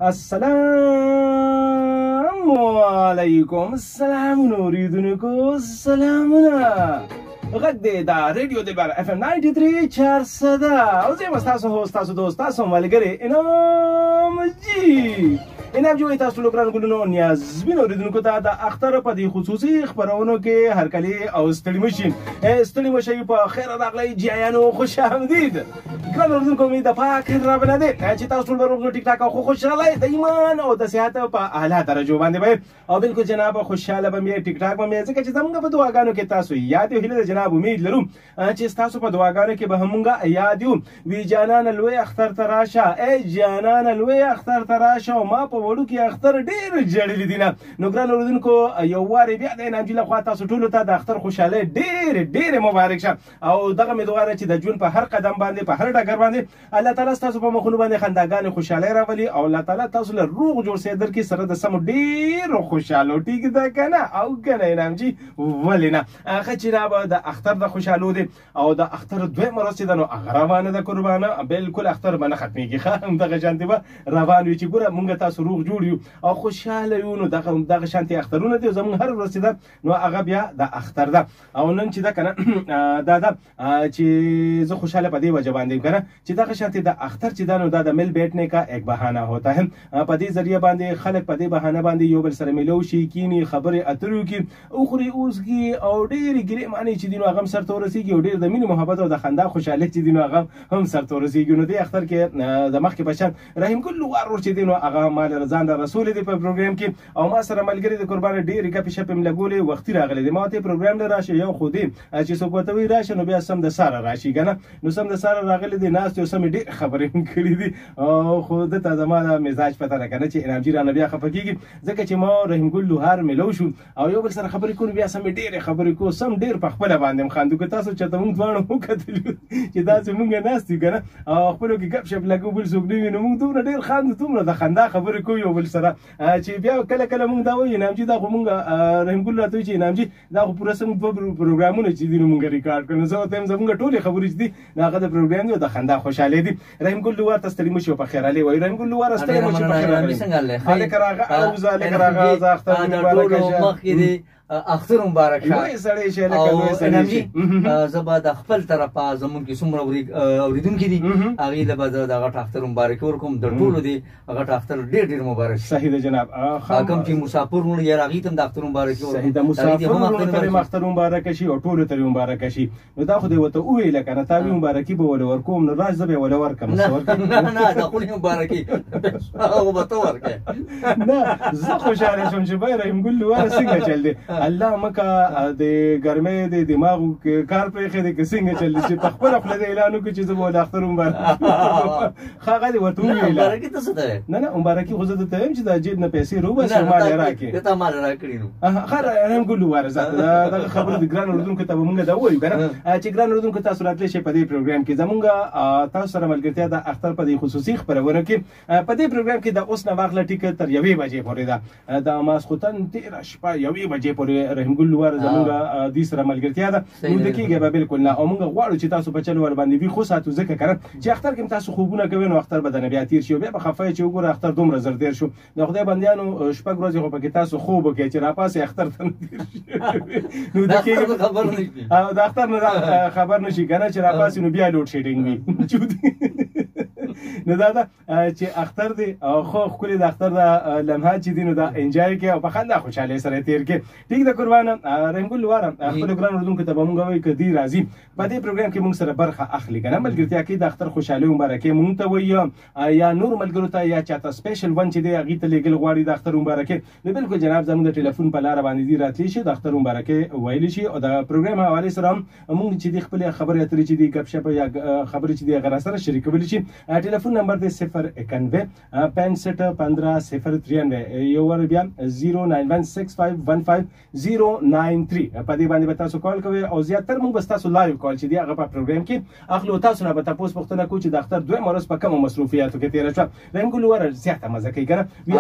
السلام علیکم سلامونه اوریدونکو سلامونه غږ دی دا ریډیو دلبر اف ام 93.4 او زه یم ستاسو هوست تاسو دوست تاسو ملګری انعام جی انعام جی تاسو ټول ګران ګلونو نیازبین اوریدونکو ته د اختر په دې خصوصي خبرونو کې هرکلی او ستړي مشي په خیر راغلی جیانو خوش آمدید ګران اوریدونکو امید د پاک رب نه دی چې تاسو ټول روغ ټیک ټاک او خوشاله د ایمان او د صحت په اعلی درجو باندې وي او بالکل جناب خوشاله به مې ټیک ټاک به مې ځکه چې زموږ په دعاګانو کې تاسو یاد هیله جناب امید لرم چې تاسو په دعاګانو کې به همغه یاد یو وی جانان لوی اختر تراشه ای جانان لوی اختر تراشه ما په وړو کې اختر ډیر جړلې دي نو ګران اوریدونکو یو واره بیا د انعام جی له خوا تاسو ټول ته د اختر خوشاله ډیر مبارک شه او دغه مې دعا ده چې د ژوند په هر قدم باندې په هر ډګر باندې الله تعالی تاسو په مخونو باندې خنداګانې خوشاله راولي او الله تعالی تاسو له روغ جوړ سي در کې سره د سم ډیر خوشاله ټیک ده کنه او کنه انعام جی ولینا اخه چې را د اختر د خوشالو دي او د اختر دوی مرسته نو روانه ده قربانه بالکل اختر باندې ختميږي خام دغه شانتي به روان وي چې ګوره مونږ تاسو روغ جوړ یو او خوشاله یو نو دغه شانتي اخترونه دي زموږ هر ورځ ده نو هغه بیا د اختر ده او نن چې ده کنه دا چې زه خوشاله په دې وجه باندې کنه چې دغه شانتي د اختر چې ده نو دا د مل بیٹھنے کا ایک بهانه ہوتا ہے په دې ذریعہ باندې خلک په دې بهانه باندې یو بل سره ملو شي کینی خبره اترو کی او خوري اوس کی او ډیر ګری معنی چې دینو هغه سر تورسیږي او ډیر د مینې محبت او د خندا خوشاله چې دینو هغه هم سر تورسیږي نو د اختر کې د مخ کې بشن رحیم ګل ور چې دینو هغه مال رضان رسول دی په پروګرام کې او ما سره ملګری د قربان ډیر غپ شپ ملګولې وختي راغلی دی ما ته پروګرام له راشه یو خو دی چې څوک وته وی راشه نو بیا سم د ساره راشي کنه نو سم د ساره راغلی دی ناس ته سم ډیر خبرې کړې دي او خو د ته زمانه مزاج پته نه کنه چې انعام جی رانه بیا خفقېږي ځکه چې ما رحیم ګل لوهار ملو شو او یو بل سره خبرې کوو بیا سم ډیر خبرې کو سم ډیر په خپل باندې خاندو که تاسو چې موږ دوانو وکتل چې تاسو موږ ناست یو کنه او خپل کې غپ شپ لګو بل څوک دی نو موږ دومره ډیر خاندو دومره د خندا خبرې کوو یو بل سره چې بیا کله موږ دا وایو انعام جی دا خو موږ رحیم ګل راته چې انعام جی دا خو پوره سم پروګرامونه چې دي موږ ریکارډ کړو زه ته زموږ ټولې خبرې دي هغه د پروګرام دی د خندا خوشاله دي رحیم ګل لوار تستلم شو په خیر علي وای رحیم ګل لوار استلم شو په خیر علي څنګه راغه او زاله راغه اختر مبارک شه اختر مبارک شه لوی سړی شه لکه لوی سړی شه زبا د خپل طرفه زمون کې څومره اوریدونکو دي هغه له بعد د غټ اختر مبارک ورکوم د ټولو دي غټ اختر ډیر مبارک صحیح ده جناب کوم چې مسافر ونه یې راغی تم د اختر مبارک ورکوم صحیح ده مسافر اختر مبارک شي او ټولو ته مبارک شي نو دا خو دی وته ویل کنه تابع مبارکي به ول ورکوم نو راځه به ول ورکم نه دا خو مبارکي او به تو ورکه نه زه خوشاله شوم چې به رحیم ګل لوار څنګه چل دی الله مکه د ګرمۍ د دماغ کار پرې خېده کې څنګه چل چې په خپل خپل اعلان وکړي چې زه به د اختر مبارک خاغه دی ورته ویل مبارکي ته څه ده نه مبارکي خو زه ته یم چې د جیب نه پیسې روبه ما راکې ته ما راکړې نو خیر رحیم ګل لوار دا خبره د ګران اوردونکو ته موږ دا وایو کنه چې ګران اوردونکو تاسو راتلی شي په دې پروګرام کې زمونږ تاسو سره ملګرتیا د اختر په دې خصوصي خبرونه کې په دې پروګرام کې د اوس نه واغله ټیک تر 1 بجې پورې ده د ماسخوتن 13 شپه 1 بجې پورې رحیم ګل لوار زمونږ د سره ملګرتیا ده نو د کېږي به بالکل نه او موږ غواړو چې تاسو په چلو ور باندې وي خو ساتو ځکه کړه چې اختر کې تاسو خوبونه کوي نو اختر به د بیا تیر شي بیا په خفای چې وګوره اختر دومره زر تیر شو د خدای بندیانو شپږ ورځې خو پکې تاسو خوب وکړي چې را پاسې اختر ته تیر شي نو د کېږي خبر نشي د اختر نه خبر نشي کنه چې را پاسې نو بیا لوډ شیډینګ وي نو دا چې اختر دی او خو خپل د اختر د لمحات چې دینو دا انجوای کې او په خندا خوشاله سره تیر کې ټیک ده قربان رحیم ګل لوار خپل ګران اوردونکو ته به مونږ وایو کدي راځي په دې پروګرام کې مونږ سره برخه اخلي کنه ملګرتیا کې د اختر خوشاله مبارکي مونږ ته وایو یا نور ملګرو ته یا چاته سپیشل ون چې دی هغه ته لګل غواړي د اختر مبارکي نو بالکل جناب زموږ د ټلیفون په لار باندې دی راتلی شي د اختر مبارکي ویل شي او د پروګرام حواله سره مونږ چې د خپل خبرې اترې چې دی غپ شپ یا خبرې چې دی غره سره شریکول شي ټلیفون نمبر دی 091 65 15 093 یو ور بیا 0916515 093 په دې باندې تاسو کال کوئ او زیاتره موږ تاسو لایو کال چې دی هغه په پروګرام کې اخلو تاسو نه به تاسو پوښتنه کوئ چې د اختر دوه مرز په کوم مصروفیاتو کې تیر شو رحیم ګل لوار زیاته مزه کوي کنه وی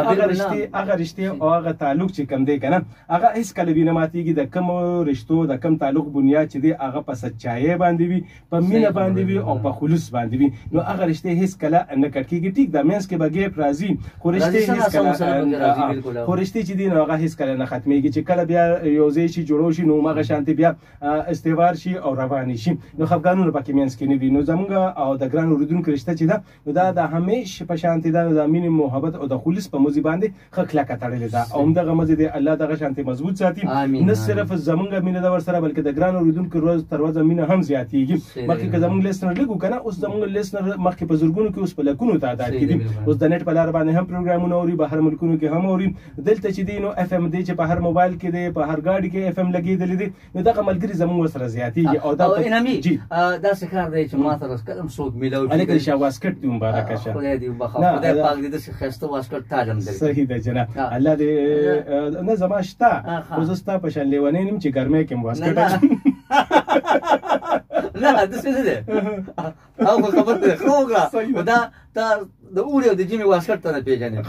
هغه رشتي او هغه تعلق چې کم دی کنه هغه هیڅ کله وینه ماتيږي د کوم رشتو د کوم تعلق بنیاد چې دی هغه په سچایي باندې وي په مینه باندې وي او په خلوص باندې وي نو هغه رشتي هیڅ کله نه کټ کېږي ټیک د مینس کې به ګیپ راځي خو رشتې هیڅ کله خو رشتې چې دي نو هغه هیڅ کله نه ختمېږي چې کله بیا یو ځای شي جوړو شي نو هغه شانتي بیا استوار شي او روان شي نو خفګانونه پکې مینس کې نه وي نو زمونږ او د ګران اوریدونکو رشته چې ده نو دا د همیشه په شانتي ده د مینې محبت او د خلوص په موزي باندې ښه کلکه تړلې ده او همدغه مزې دی الله دغه شانتي مضبوط ساتي نه صرف زمونږ مینه ده ورسره بلکې د ګران اوریدونکو روز تر ورځ مینه هم زیاتېږي مخکې که زمونږ لیسنر لږ وو که نه اوس زمونږ لیسنر مخکې په زرګونو کې اوس په لکونو تعداد کې دي اوس د نیټ په لاره باندې هم پروګرامونه اوري بهر ملکونو کې هم اوري دلته چې دی نو اف ام دی چې په هر موبایل کې دی په هر ګاډي کې اف ام لګېدلی دی نو دغه ملګري زمونږ ورسره زیاتېږي او دا انامي داسې کار دی چې ما ته کله هم څوک میلاو شي هلکه شاه واسکټ دې مبارکه شه خدای دې وبخښه خدای پاک دې داسې ښایسته واسکټ تاج هم درکړي صحیح ده جناب الله دې نه زما شته خو زه ستا په شان لیونی یم چې ګرمۍ کې م واسکټ نه داسې نه دی او خبر دی ښه وکړه خو دا تا د اوړي او د ژمي واسکټ ته نه پېژنې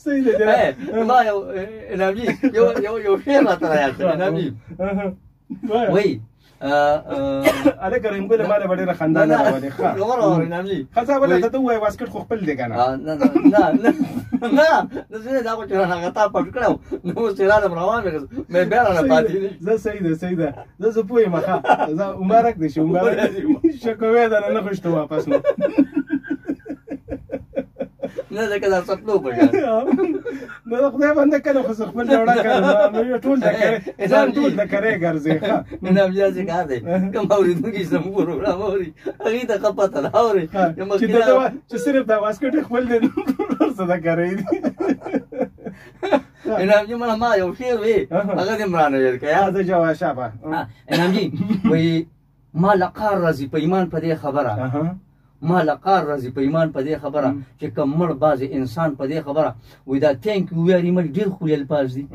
صحیح ده جناب ما انامي یو شعر راته رایاد کړ انامي وایي هلکه رحیم ګله ما له به ډېره خندا نه راولې ښه بله ته ووایه واسکټ خو خپل دی که نه نه زه دا خو چې هغه تا پټ کړی نو اوس چې رالم روان مې بیا رانه پاتې دي زه صحیح ده زه پوه یم ښه زه مبارک دی شي مبارک شکوې ده نه خوشته واپس نو نه ځکه دا سپلو پکار نو خدای باندې کله خو خپل جوړه کړم نو ټول د کرې ګرځي ښه نه بیا څه کار دی کوم اورېدونکي زموږ پروګرام اوري هغې ته ښه پته نه اوري چې صرف دا واسکټ خپل دی څه د کرې دي انامجي مله ما یو شعر وی هغه دې م رانه ویل که زه جواب شابه انامجي وایي ما لقار راځي په ایمان په دې خبره ما لقار راځي په ایمان په دې خبره چې کوم مړ بعضې انسان په دې خبره وایي دا تھینک یو ویري مچ ډېر ښکلي الفاظ دي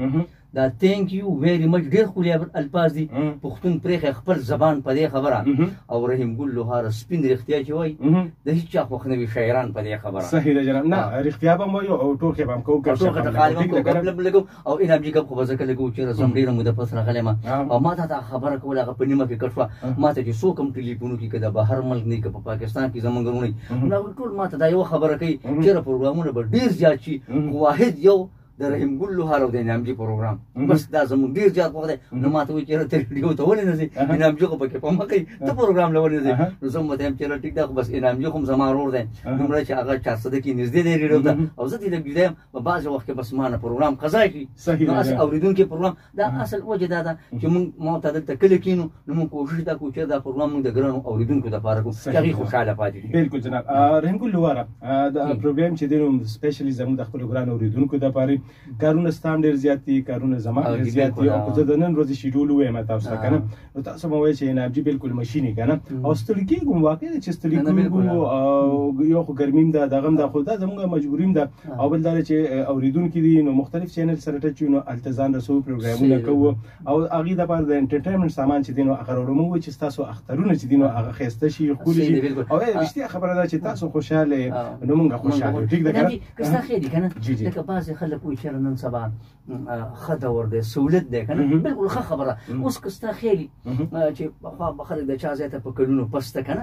دا تھینک یو ویري مچ ډېر ښکلي الفاظ دي پښتون پرېښی خپل زبان په دې خبره او رحیم ګل لوهاره سپین رښتیا چې وایي د هېڅ چا خوښ نه وي شاعران په دې خبره صحیح ده جناب نه رښتیا به هم وایو او ټوکې به هم کوو ټوکه ته خالي هم کوو لګو او انامجي ګپ خو به ځکه لګو چېرې زه هم ډېره موده پس راغلی یم او ما ته دا خبره کوله هغه په نیمه کې کټ شوه ما ته چې څوک هم ټلیفون وکړي که د بهر ملک نه وي که په پاکستان کې زموږ وروڼه وي نو هغوی ټول ما ته دا یوه خبره کوي چېرې پروګرامونه به ډېر زیات شي خو واحد یو د رحیم ګل لوهاره او د انامجي پروګرام بس دا زموږ ډېر زیات خوښ دی نو ما ته وایي چېرې ته ریډیو ته ولې نه ځې انامجي خو پکې پام کوي ته پروګرام له ولې نه ځې نو زه هم ورته وایم چېرې ټیک ده خو بس انامجي خو هم زما ورور دی دومره چې هغه 400 کې نږدې دی ریډیو ته او زه دې لګېدی یم په بعضې وخت کې بس ما نه پروګرام قضا شي نو اصل اورېدونکي پروګرام دا اصل وجه دا ده چې موږ ما ته دلته کله کښېنو نو موږ کوشش دا کوو چې دا پروګرام موږ د ګرانو اورېدونکو دپاره کوو چې هغوی خوشحاله پاتې شي بلکل جناب رحیم ګل لوهاره دا پروګرام چې دی نو سپیشلي زموږ د خپلو ګرانو اورېدونکو دپاره کارونه ستا هم ډېر زیات دي کارونه زما ډېر زیات دي او که زه د نن ورځې شیډول ووایم تاسو ته که نه نو تاسو به وایئ چې انامجي بلکل مشین یې که نه او ستړي کېږو واقع ده چې ستړي کېږو او یو خو ګرمي هم ده دغه هم ده خو دا زموږ مجبوري هم ده او بل دا چې اورېدونکي دي نو مختلف چینل سره ټچ وي نو هلته ځان رسوو پروګرامونه کوو او هغې دپاره د انټرټینمنټ سامان چې دی نو هغه راوړو موږ وایو چې ستاسو اخترونه چې دي نو هغه ښایسته شي ښکلي شي او رښتیا خبره ده چې تاسو خوشحاله نو موږ خوشحاله یو ټیک ده که نه که ستا خیر دي که نه لکه بعضې خلک وایي چېرې نن سبا ښه دور دی سهولت دی که نه بلکل ښه خبره اوس که ستا خیالي چې پخوا به خلک د چا ځای ته په کلونو پسته که نه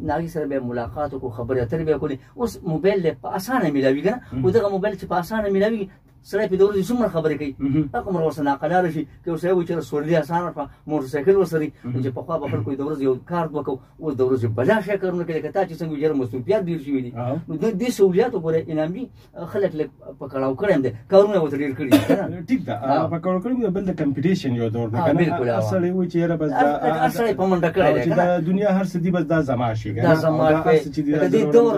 د هغې سره بیا ملاقات وکړو خبرې اترې بیا کولې اوس موبایل دی په اسانه میلاوي که نه خو دغه موبایل چې په اسانه میلاوي سړی په د ورځې څومره خبرې کوي هغومره ورسره ناقلاره شي که یو سړی وایي چېرې سورلي اسانه شوه موټرسایکل ورسره وي چې پخوا به خلکو د ورځې یو کار دوه کوو اوس د ورځې بلا شی کارونه کوي لکه تا چې څنګه وي ډېره مصروفیات ډېر شوي دي نو دې سهولیاتو پورې انامجي خلک لږ په کړاو کړی هم دی کارونه یې ورته ډېر کړي دي ټیک ده په کړاو کړي بل د کمپیټیشن یو دور دی که نه هر سړی وایي چې یاره بس هر سړی په منډه کړی دی چې د دنیا هر څه دي بس دا زما شي دا زما شي د دې دور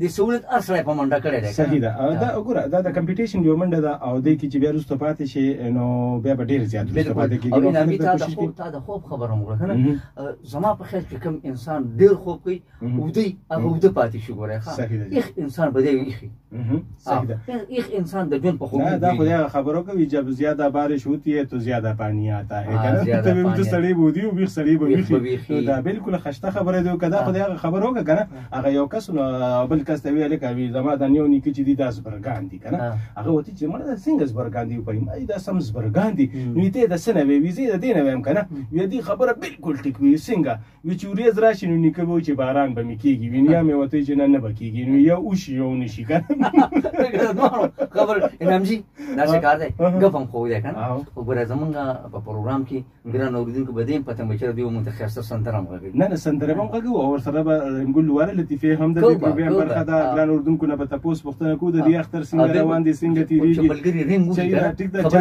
د سهولت هر سړی په منډه کړی دی صحیح ده دا وګوره دا د کمپیټیشن یو منډه ده او دې کې چې بیا وروسته پاتې شي نو بیا به ډېر زیات وروسته پاتې کېږي او انامي تا د خوب خبره هم وکړه که نه زما په خیال چې کوم انسان ډېر خوب کوي اوده هغه اوده پاتې شي ګورئ ښه ایخ انسان به دی ایخي صحیح ده ایخ انسان د ژوند په خوب دا خو دې خبرو کوي جب زیاده بارش होती है तो ज्यादा पानी आता है ته به ته سړی بودی او بیخ سړی به ویخي دا بالکل خشته خبره دی کدا خو دې خبر وکړه کنه هغه یو کس نو بل کس ته ویل کوي زما د نیو نیکی چې دي داس برګان دي کنه هغه وتی چې مړه دا څنګه زبرګان دي وایي ما دا سم زبرګان دي نو ته د سنه وی زی د دینه ویم کنه وی دې خبره بالکل ټیک وی څنګه وی چې ورېز راشي نو نیکه وو چې باران به میکیږي وینیا مې وته چې نه بکیږي نو یو اوش یو نشي کنه خبر انامجی دا څه کار دی ګپم خو دی کنه خو ګره زمونږ په پروګرام کې ګران اوریدونکو به دې پته مچره دی متخصص سندرم غږی نه سندره هم غږی او سره به رنګول واره لطیفه هم د دې پروګرام برخه ده ګران اوریدونکو نه به تاسو پوښتنه کو د دې اختر څنګه روان دي څنګه تیریږي ملګری رنګ ټیک ده چا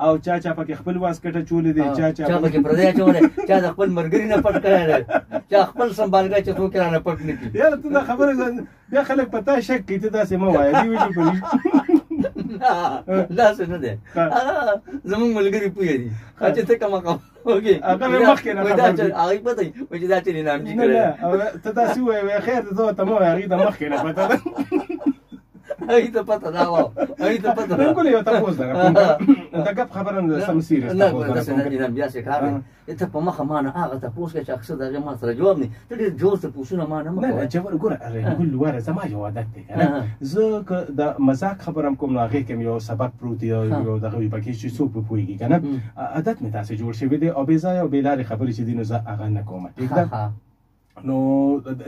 او چا پکې خپل واسکټه چولې دي چا پکې پردې چولې چا د خپل مرګري نه پټ کړل چا خپل سنبالګا چې څوک نه پټ نه کی یاره ته دا خبره بیا خلک پتا شک کوي ته داسې مو وایي دی ویل پولیس لا څه نه ده زموږ ملګری پوي دي چې ته کومه اوکې هغه مخکې نه خبر دي هغه پته وي چې دا چې نام دي کړل ته داسې وایي خیر ته مو هغه د مخکې نه پته ده هغه ته پته دا و هغه ته پته دا کولی یو تاسو دا غب خبره نه سم سیریس تاسو دا څنګه بیا څه کار ته په مخه مانه هغه تاسو کې اکثر دا ما سره جواب نه ته ډیر جوړ څه پوښتنه ما نه نه چې ګوره رنګول واره زما یو عادت دی کنه زه د مزاق خبرم کوم نو هغه کوم یو سبق پروت یو دغه پکې چې څوک پوهیږي کنه عادت مې تاسو جوړ شوی دی او بې ځای او بې لارې خبرې چې دینو زه هغه نه کوم ٹھیک ده نو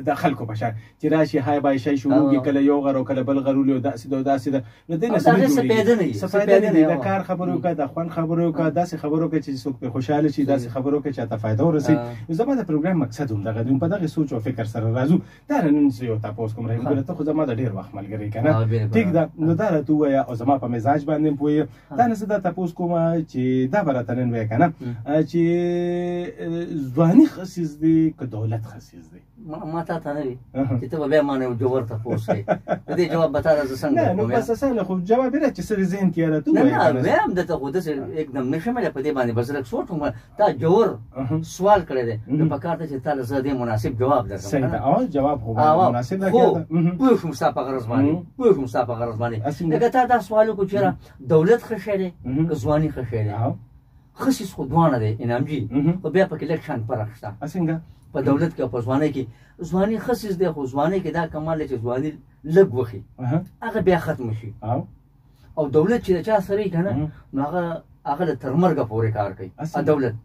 د خلکو په شان چې راشي هاي بای شي شروع کی کله یو غرو کله بل غرو له داسې ده نو دینه سپیدنه د کار خبرو کا د خوان خبرو کا داسې خبرو کا چې څوک په خوشاله شي داسې خبرو کا چې ته فائدہ ورسي زما د پروګرام مقصد هم دغه په دغه سوچ او فکر سره راځو دا نن یو تاسو کوم راځي ته خو زما د ډیر وخت ملګری کنه ټیک ده نو دا راته وایا او زما په مزاج باندې پوي دا نه زه د تاسو کوم چې دا برته نن وای کنه چې ځواني خصيص دي که دولت خصيص ما تا ته نه وي چې ته بیا ما نه جوړ ته پوښتې د دې جواب به تا څنګه نه نو بس اسانه خو جواب نه چې سره ذهن کې راته وایي نه نه هم د ته خو د एकदम نشمه په دې باندې بس رک سوچم تا جوړ سوال کړی دی نو په کار ته چې تا زه دې مناسب جواب درکړم صحیح ده او جواب خو مناسب ده پوه شوم ستا په غرض باندې لکه تا دا سوال وکړو چې دولت ښه شی دی که ځواني ښه شی دی خصیص خو دوانه دی انامجي خو بیا پکې لږ شان فرق شته څنګه په دولت کې او په ځوانۍ کې ځواني خصیص دی خو ځوانۍ کې دا کمال دی چې ځواني لږ وخي هغه بیا ختم شي او دولت چې چا سره کنه نو هغه تر مرګه پورې کار کوي دولت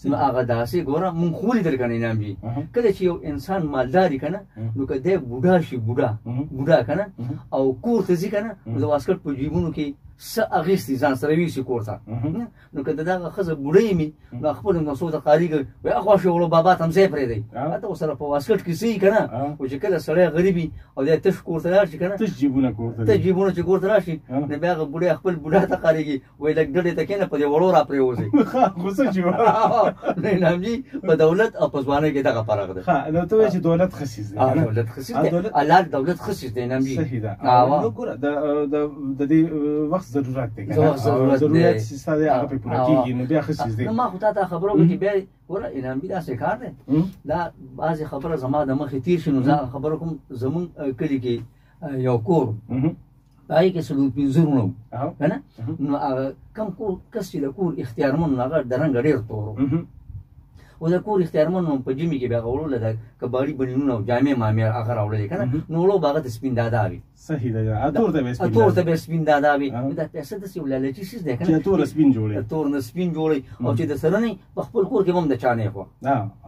نو هغه داسې ګوره مونږ خو لیدل کنه انامجي کله چې یو انسان مالداري کنه نو که دی بوډا شي بوډا کنه او کور ته ځي کنه نو د واسکټ په جیبونو کې څه اخیستي ځان سره ویسي کور ته نو که دغه ښځه بوډۍ وي نو خپل نسو ته قاري کوي وایي اخوا شغلو بابا ته هم ځای پرېږدی هلته ورسره په واسکټ کې څه که نه خو چې کله سړی غریب وي او دی تش کور ته لاړ شي که نه تش جیبونه چې کور ته راشي نو بیا هغه بوډۍ خپل بوډا ته قارېږي وایي لږ ډډې ته کښېنه په دې وړو را پرېوځئ نامجي په دولت او په ځوانۍ کې دغه فرق دی نو ته وایې چې دولت خصیص دی دولت خصیص دی الله دولت خصیص دی نامجي صحیح ده نو ګوره د دې وخت ضرورت دی ضرورت چې ساده هغه په پوره کېږي نو بیا خصیص دی نو ما خو تا ته خبره وکړه چې بیا ګوره انامجي داسې کار دی دا بعضې خبره زما د مخې تېر شي نو زه خبره کوم زمونږ کلي کې یو کور هغې کې 45 وروڼه وو که نه نو هغه کم کس چې د کور اختیارمن هغه د رنګه ډېر تور و د کور اختیارمن په جمعې کې بیا هغه وړو د کباړي بنینونه او جامې مامې هغه راوړلې که نه نو وړو به هغه د سپین دادا وي صحیح ده تور ته به سپین دادا وي دا پیسه داسې یو لالچي څیز دی که نه تور سپین جوړوي تور نه سپین جوړوي او چې د سره نه په خپل کور کې به هم د چا نه یې خوا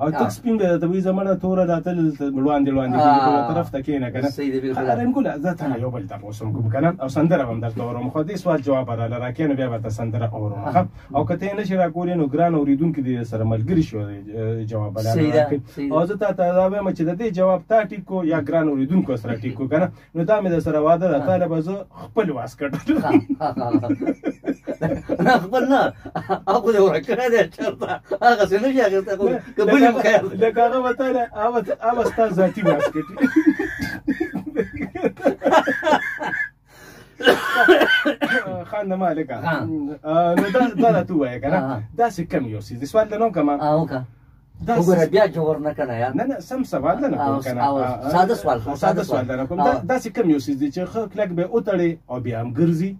او تک سپین به ته وایي زمړه توره دا تل وړاندې بله طرف ته کښېنه که نه صحیح دی بالکل رنګوله زه تا یو بل تپوس هم کوم که نه او سندره به هم درته اورم خو دې سوال جواب راله راکښېنه بیا به ته سندره اورم او که ته یې نه شي راکولې نو ګران اورېدونکي دې سره ملګري شو جواب او زه تا ته دا وایم چې د دې جواب تا ټیک کو یا ګران اورېدونکو سره ټیک کو که نه نو دا مې در سره واده ده تا له به زه خپل واسکټ نه خپل نه هغه دې ورک کړی دی چېرته هغسې نه شي اخیستی خو که بل یم خیر لکه هغه به تا له هغه ستا ذاتي واسکټ خان د مالکه نو دا راته ووایه که نه داسې کم یو څیز دی سوال درنه وکړم وکړه وګوره بیا جوړ نه کنه یار نه سم سوال نه کوم کنه ساده سوال نه کوم داسې کم یو څیز دی چې ښه کلک به وتړي او بیا هم ګرځي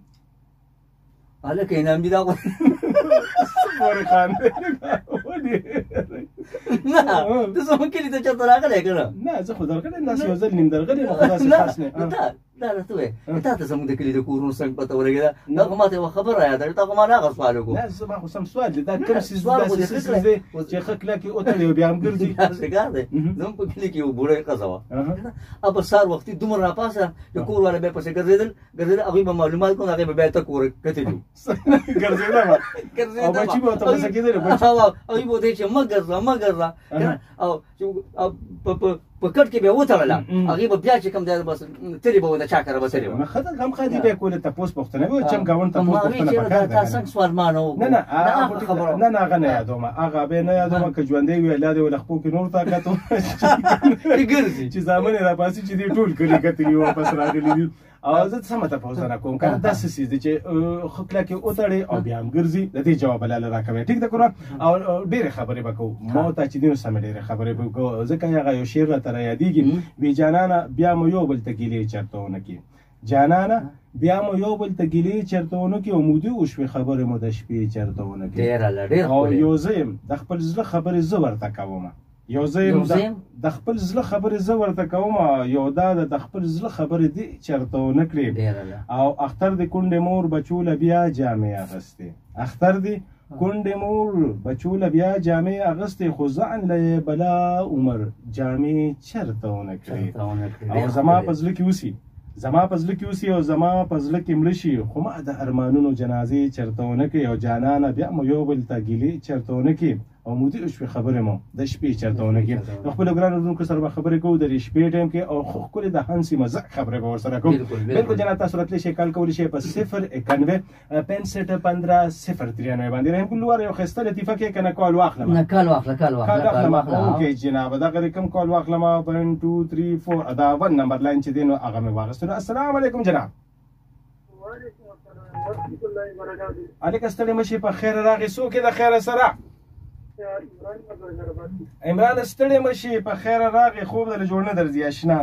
هلکه انامجي دا پورې خان نه ته زموږ کلي ته چېرته راغلی که نه نه زه خو درغلی یم داسې یو ځل نیم درغلی یم خو داسې خاص نه پلار ته وې تا ته زموږ د کلي د کورونو څنګه پته ولګېده دا خو ماته یوه خبره یاده تا خو ما نه هغه سوال وکړو نه زما خو سم سوال دی دا کوم څیز داسې څیز دی چې ښه کلکې وتړي او بیا هم ګرځي داسې کار دی زموږ په کلي کې یو بوډۍ ښځه وه په سهار وختي دومره راپاسه د کور والا بیا پسې ګرځېدل هغوی به معلومات کړو هغې به بیا ته کور کتلي ګرځېده به او بچي به ورته غوسه کېدل هغوی به ورته چې مه ګرځه مه ګرځه او په کټ کې به یې وتړله هغې به بیا چې کوم دی بس تلې به وه د چا کره به تلې وه ښه ده هم ښه دي بیا کولې تپوس پوښتنه به چې ګاونډ تپوس پوښتنه پکار ده تا څنګه سوال ما نه وکړو نه نه هغه نه یادومه هغه به نه یادومه که ژوندی وي الله دې له خپو کې نور طاقت ګرځي چې زامن یې راپاسي چې دې ټول کلي کتلي واپس راغلي دي او زه سمه تپوس نه کوم که داسې څیز دی چې ښه کلکې وتړې او بیا هم ګرځي د دې جواب هلاله راکوې ټیک ده قرآن او ډېرې خبرې به کوو ما ته چې دي نو سمې ډېرې خبرې به کوو ځکه هغه یو شعر راته رایادېږي وی جانانه بیا مو یو بل ته ګیلې چېرته ونه کړي جانانه بیا مو یو بل ته ګیلې چېرته ونه کړي او مودې وشوې خبرې مو د شپې چېرته ونه کړي او یو زه یم د خپل زړه خبرې زه ورته کوم یو زه یم د خپل زړه خبرې زه ورته کوم یو دا د خپل زړه خبرې دې چېرته ونه کړي او اختر دې کونډې مور بچو له بیا جامې اخیستې اختر دې کونډې مور بچو له بیا جامې اغستې خو ځان له یې بلا عمر جامې چېرته ونه کړې او زما په زړه کې اوسي زما په زړه کې اوسي او زما په زړه کې مړه شي خو ما د ارمانونو جنازې چېرته ونه کړې او جانانه بیا مو یو بل ته ګیلې چېرته ونه کړې او مودې وشوې خبرې مو د شپې چېرته ونه کړې د خپلو ګرانو اورونکو سره به خبرې کوو د شپې ټایم کې او ښکلې د هنسي مزاق خبرې به ورسره کوو بلکل جناب تاسو راتلی شئ کال کولی شئ په 091 65 15 093 باندې رحیم ګل لوار یو ښایسته لطیفه کې که نه کال واخلم نه کال واخله اوکې جناب دغه د کوم کال واخلم 1 2 3 4 دا ون نمبر لاین چې دی نو هغه مې واخیستو السلام علیکم جناب وعلیکم السلام ورحمۃ الله وبرکاتہ الیک ستړي مشي په خیر راغی څوک د خیر سره عمران ستړي مشي په خیر راغی خوب در جوړ نه درځي آشنا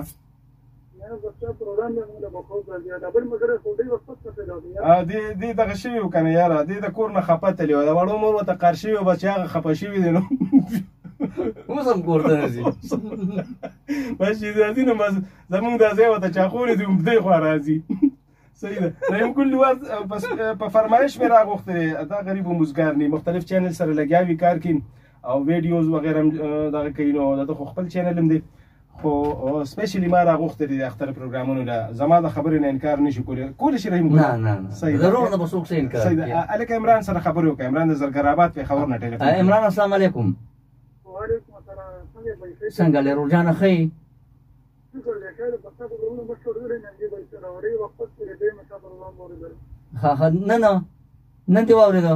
دې دغه شوي و که نه یاره دې د کور نه خفه تلي وه د وړو مور ورته قار شوي و بس چې هغه خفه شوي دي نو اوس هم کور ته نه ځي بس چې راځي نو بس زمونږ دا ځای ورته چاقولې دي همدې خوا راځي صحیح ده رحیم ګل لوار په فرمایش مې راغوښتلې دا غریب و مزګار نه مختلف چینل سره لګیا وي کار کوي او ویډیوز وغیره هم دغه کوي نو دا خو خپل چینل هم دی خو سپیشلی ما راغوښتلې د اختر پروګرامونو له زما د خبرې نه انکار نشي کولی شي رحیم ګل نه ضرور نه به څوک څه انکار صحیح ده هلکه عمران سره خبرې وکړه عمران د زرګرآباد پېښور نه ټلیفون عمران السلام علیکم وعلیکم السلام څنګه لرو جانه ښه نن دې واورېده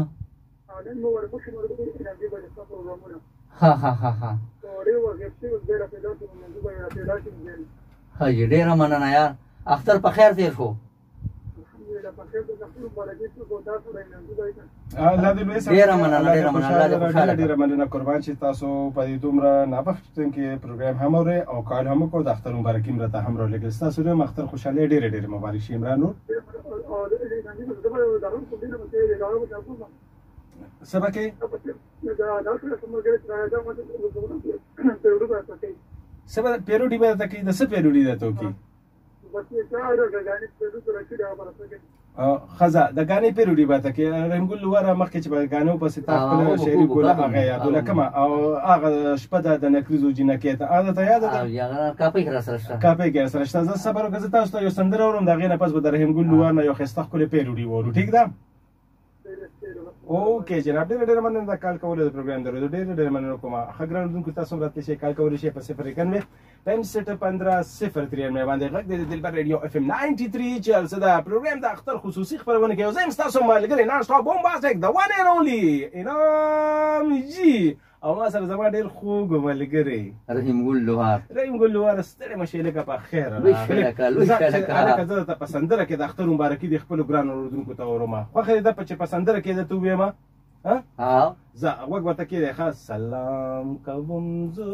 ښه جي ډېره مننه یار اختر په خیر تېر شو ډېره مننه قربان چې تاسو په دې دومره نابخښونکي پروګرام هم اورئ او کال هم وکړو د اختر مبارکي مې راته هم راولېږل ستاسو هم اختر خوشحالۍ ډېرې مبارک شي عمران نور څه به کوې څه به پیروډي به درته کوي د څه پیروډي درته وکړي ښځه د ګانې پیروډي به درته کوي رحیم ګل لواره مخکې چې به ګانو پسې تا خپله شاعري کوله هغه یادوله کومه او هغه شپه ده د نکریزو جینکۍ ته هغه درته یاده ده کاپۍ کې راسره شته کاپۍ کې راسره شته زه صبر وکړه زه تاسو ته یو سندره اورم د هغې نه پس به د رحیم ګل لوار نه یو ښایسته ښکلې پیروډي واورو ټیک ده اوکې جناب ډېره مننه د کال کولو د پروګرام درلودو ډېره مننه کوم ښه ګران اورېدونکو تاسو هم راتلی شئ کال کولی شئ په 091 65 15 093 باندې غږ دی د دلبر ریډیو اف ام 93 چې هلڅه ده پروګرام د اختر خصوصي خپرونه کې یو زه یم ستاسو ملګری نان سټاپ بومباسټک د ون اینډ اونلي انعام جي او ما سره زما ډېر خوږ ملګری رحیم ګل لوهار ستړی مشې لکه په خیر هلکه زه درته په سندره کې د اختر مبارکي د خپلو ګرانو اورېدونکو ته اورم خوښه دې ده چې په سندره کې درته ووایم زه غوږ ورته کېدی ښه سلام کوم زه